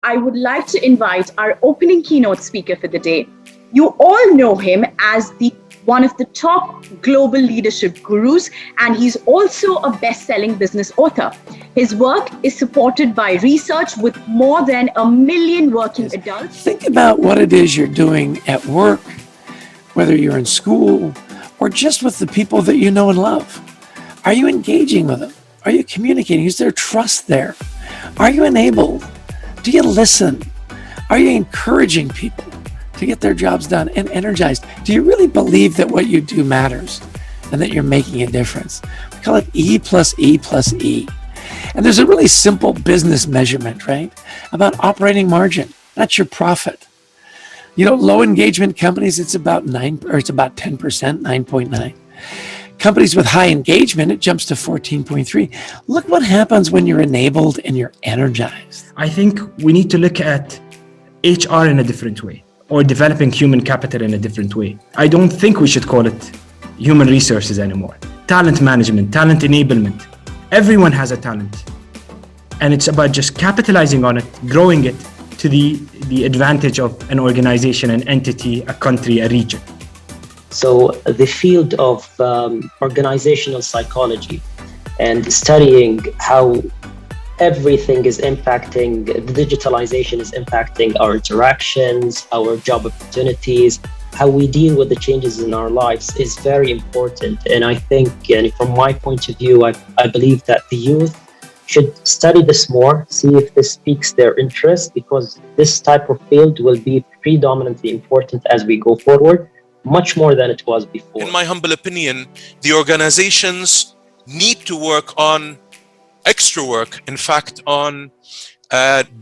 I would like to invite our opening keynote speaker for the day. You all know him as one of the top global leadership gurus, and he's also a best-selling business author. His work is supported by research with more than 1 million working adults. Think about what it is you're doing at work, whether you're in school or just with the people that you know and love. Are you engaging with them? Are you communicating? Is there trust there? Are you enabled? Do you listen? Are you encouraging people to get their jobs done and energized? Do you really believe that what you do matters and that you're making a difference? We call it E plus E plus E. And there's a really simple business measurement, right? About operating margin. That's your profit. You know, low engagement companies, it's about 10%, 9.9. Companies with high engagement, it jumps to 14.3. Look what happens when you're enabled and you're energized. I think we need to look at HR in a different way, or developing human capital in a different way. I don't think we should call it human resources anymore. Talent management, talent enablement. Everyone has a talent. And it's about just capitalizing on it, growing it to the advantage of an organization, an entity, a country, a region. So the field of organizational psychology and studying how everything is impacting, the digitalization is impacting our interactions, our job opportunities, how we deal with the changes in our lives is very important. And I think, and from my point of view, I believe that the youth should study this more, see if this piques their interest, because this type of field will be predominantly important as we go forward, much more than it was before. In my humble opinion, the organizations need to work on extra work, in fact, on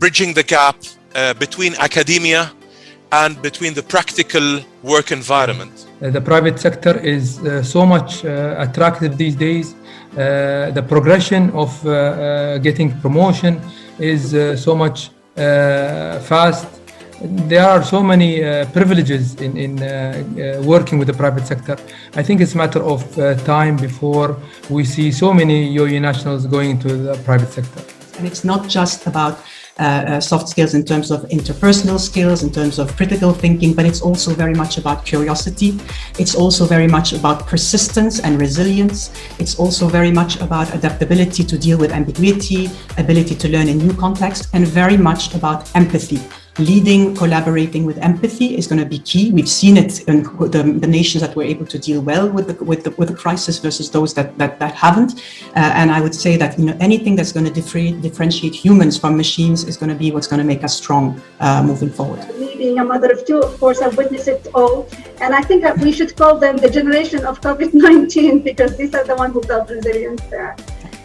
bridging the gap between academia and between the practical work environment. The private sector is so much attractive these days. The progression of getting promotion is so much fast. There are so many privileges in working with the private sector. I think it's a matter of time before we see so many UAE nationals going into the private sector. And it's not just about soft skills in terms of interpersonal skills, in terms of critical thinking, but it's also very much about curiosity. It's also very much about persistence and resilience. It's also very much about adaptability to deal with ambiguity, ability to learn in new contexts, and very much about empathy. Leading, collaborating with empathy is going to be key. We've seen it in the nations that were able to deal well with the crisis versus those that haven't. And I would say that anything that's going to differentiate humans from machines is going to be what's going to make us strong moving forward. Me being a mother of two, of course, I've witnessed it all, and I think that we should call them the generation of COVID-19 because these are the ones who built resilience there.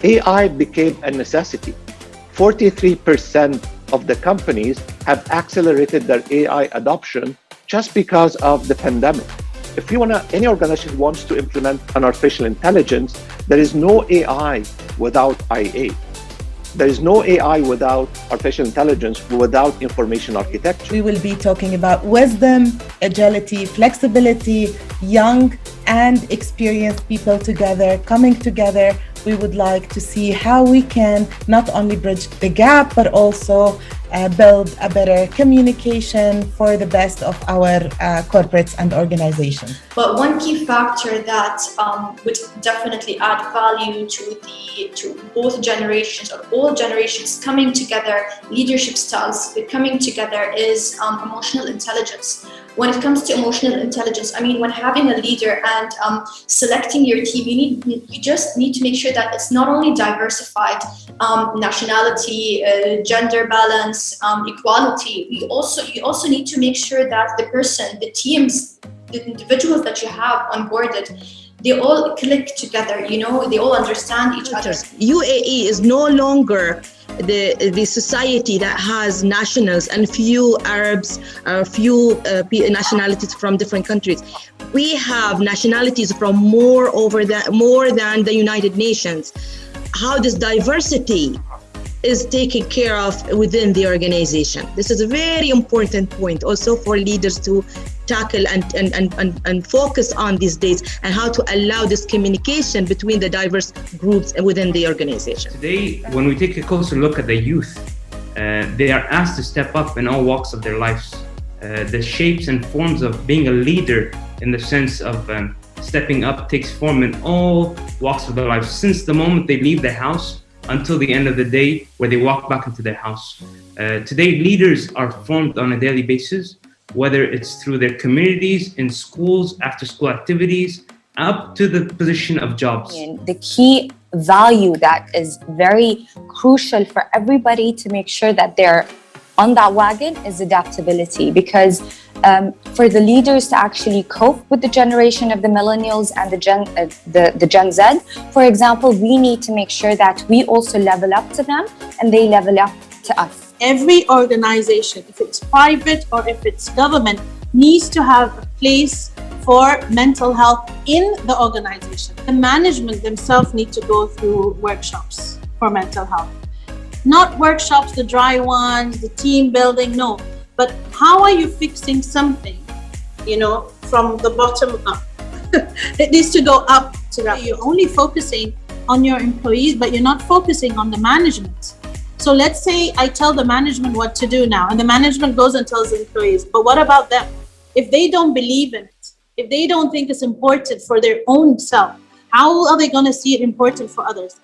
AI became a necessity. 43% of the companies have accelerated their AI adoption just because of the pandemic. If any organization wants to implement an artificial intelligence, there is no AI without IA. There is no AI without artificial intelligence, without information architecture. We will be talking about wisdom, agility, flexibility, young and experienced people together, coming together. We would like to see how we can not only bridge the gap, but also build a better communication for the best of our corporates and organizations. But one key factor that would definitely add value to both generations, or all generations coming together, leadership styles coming together, is emotional intelligence. When it comes to emotional intelligence, I mean, when having a leader and selecting your team, you just need to make sure that it's not only diversified, nationality, gender balance, equality. You also need to make sure that the person, the teams, the individuals that you have onboarded, they all click together, they all understand each other. UAE is no longer the society that has nationals and few Arabs, few nationalities from different countries. We have nationalities from more than the United Nations. How this diversity is taken care of within the organization. This is a very important point also for leaders to tackle and focus on these days, and how to allow this communication between the diverse groups within the organization. Today, when we take a closer look at the youth, They are asked to step up in all walks of their lives. The shapes and forms of being a leader in the sense of stepping up takes form in all walks of their life, since the moment they leave their house until the end of the day where they walk back into their house. Today, leaders are formed on a daily basis, whether it's through their communities, in schools, after school activities, up to the position of jobs. The key value that is very crucial for everybody to make sure that they're on that wagon is adaptability, because for the leaders to actually cope with the generation of the millennials and the Gen Z, for example, we need to make sure that we also level up to them and they level up to us. Every organization, if it's private or if it's government, needs to have a place for mental health in the organization. The management themselves need to go through workshops for mental health. Not workshops, the dry ones, the team building, no. But how are you fixing something, from the bottom up? It needs to go up to that. You're only focusing on your employees, but you're not focusing on the management. So let's say I tell the management what to do now, and the management goes and tells the employees, but what about them? If they don't believe in it, if they don't think it's important for their own self, how are they going to see it important for others?